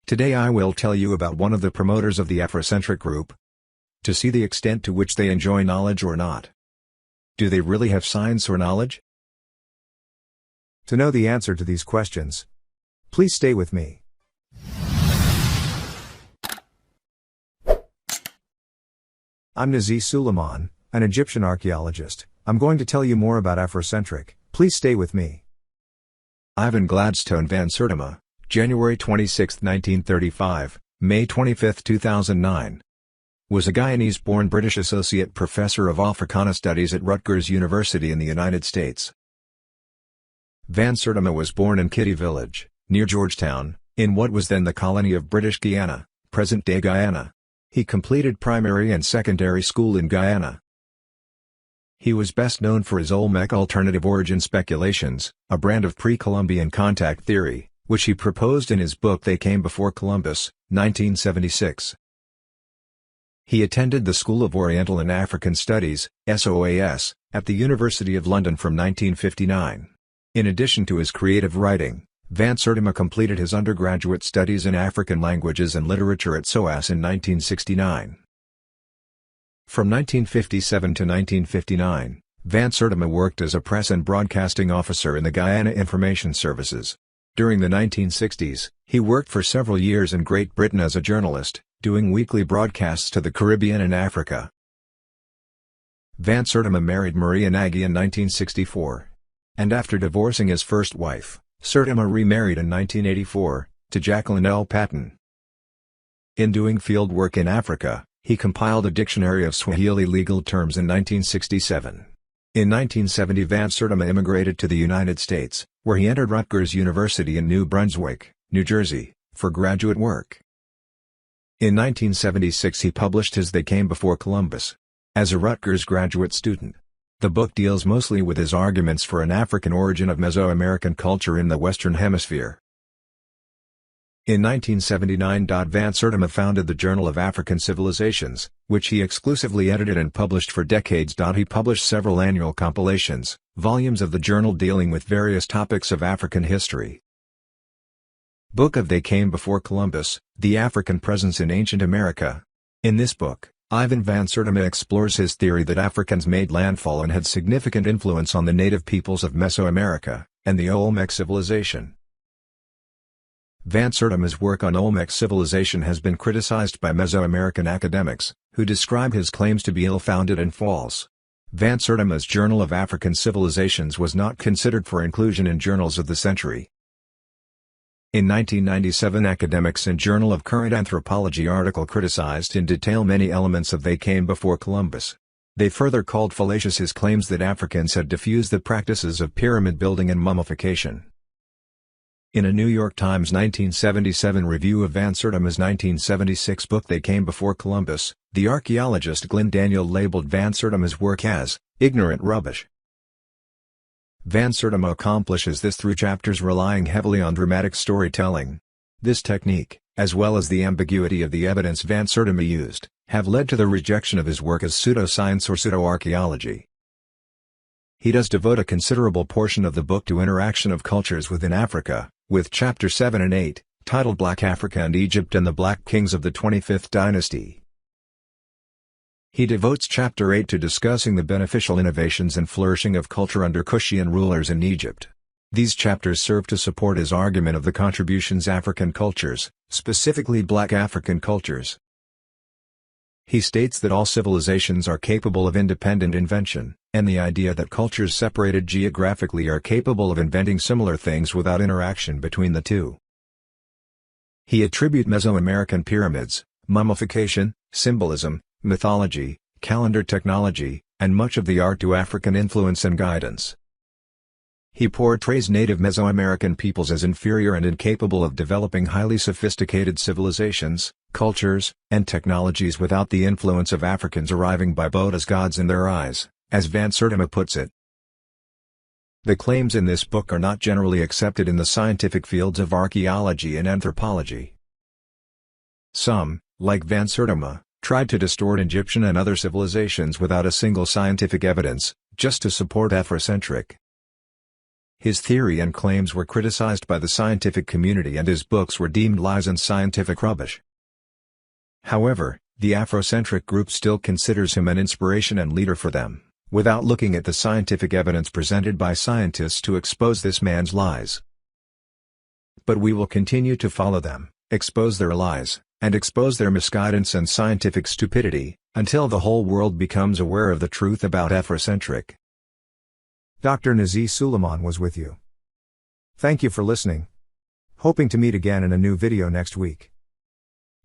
Today I will tell you about one of the promoters of the Afrocentric group. To see the extent to which they enjoy knowledge or not. Do they really have science or knowledge? To know the answer to these questions, please stay with me. I'm Nazi Suleiman, an Egyptian archaeologist. I'm going to tell you more about Afrocentric. Please stay with me. Ivan Gladstone van Sertima, January 26, 1935, May 25, 2009. Was a Guyanese-born British Associate Professor of Africana Studies at Rutgers University in the United States. Van Sertima was born in Kitty Village, near Georgetown, in what was then the colony of British Guiana, present-day Guyana. He completed primary and secondary school in Guyana. He was best known for his Olmec alternative origin speculations, a brand of pre-Columbian contact theory, which he proposed in his book They Came Before Columbus, 1976. He attended the School of Oriental and African Studies, SOAS, at the University of London from 1959. In addition to his creative writing, van Sertima completed his undergraduate studies in African languages and literature at SOAS in 1969. From 1957 to 1959, van Sertima worked as a press and broadcasting officer in the Guyana Information Services. During the 1960s, he worked for several years in Great Britain as a journalist, doing weekly broadcasts to the Caribbean and Africa. Van Sertima married Maria Nagy in 1964. And after divorcing his first wife, Sertima remarried in 1984, to Jacqueline L. Patton. In doing field work in Africa, he compiled a dictionary of Swahili legal terms in 1967. In 1970 van Sertima immigrated to the United States, where he entered Rutgers University in New Brunswick, New Jersey, for graduate work. In 1976 he published his They Came Before Columbus. As a Rutgers graduate student. The book deals mostly with his arguments for an African origin of Mesoamerican culture in the Western Hemisphere. In 1979 van Sertima founded the Journal of African Civilizations, which he exclusively edited and published for decades. He published several annual compilations, volumes of the journal dealing with various topics of African history. Book of They Came Before Columbus, The African Presence in Ancient America. In this book, Ivan van Sertima explores his theory that Africans made landfall and had significant influence on the native peoples of Mesoamerica, and the Olmec civilization. Van Sertima's work on Olmec civilization has been criticized by Mesoamerican academics, who describe his claims to be ill-founded and false. Van Sertima's Journal of African Civilizations was not considered for inclusion in Journals of the Century. In 1997 academics in Journal of Current Anthropology article criticized in detail many elements of They Came Before Columbus. They further called fallacious his claims that Africans had diffused the practices of pyramid building and mummification. In a New York Times 1977 review of van Sertima's 1976 book They Came Before Columbus, the archaeologist Glenn Daniel labeled van Sertima's work as ignorant rubbish. Van Sertima accomplishes this through chapters relying heavily on dramatic storytelling. This technique, as well as the ambiguity of the evidence van Sertima used, have led to the rejection of his work as pseudoscience or pseudo-archaeology. He does devote a considerable portion of the book to interaction of cultures within Africa, with Chapter 7 and 8, titled Black Africa and Egypt and the Black Kings of the 25th Dynasty. He devotes Chapter 8 to discussing the beneficial innovations and flourishing of culture under Kushian rulers in Egypt. These chapters serve to support his argument of the contributions African cultures, specifically Black African cultures. He states that all civilizations are capable of independent invention, and the idea that cultures separated geographically are capable of inventing similar things without interaction between the two. He attributes Mesoamerican pyramids, mummification, symbolism, mythology, calendar technology, and much of the art to African influence and guidance. He portrays native Mesoamerican peoples as inferior and incapable of developing highly sophisticated civilizations, cultures, and technologies without the influence of Africans arriving by boat as gods in their eyes, as van Sertima puts it. The claims in this book are not generally accepted in the scientific fields of archaeology and anthropology. Some, like van Sertima, tried to distort Egyptian and other civilizations without a single scientific evidence, just to support Afrocentric. His theory and claims were criticized by the scientific community and his books were deemed lies and scientific rubbish. However, the Afrocentric group still considers him an inspiration and leader for them, without looking at the scientific evidence presented by scientists to expose this man's lies. But we will continue to follow them, expose their lies, and expose their misguidance and scientific stupidity, until the whole world becomes aware of the truth about Afrocentric. Dr. Nazi Suleiman was with you. Thank you for listening. Hoping to meet again in a new video next week.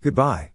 Goodbye.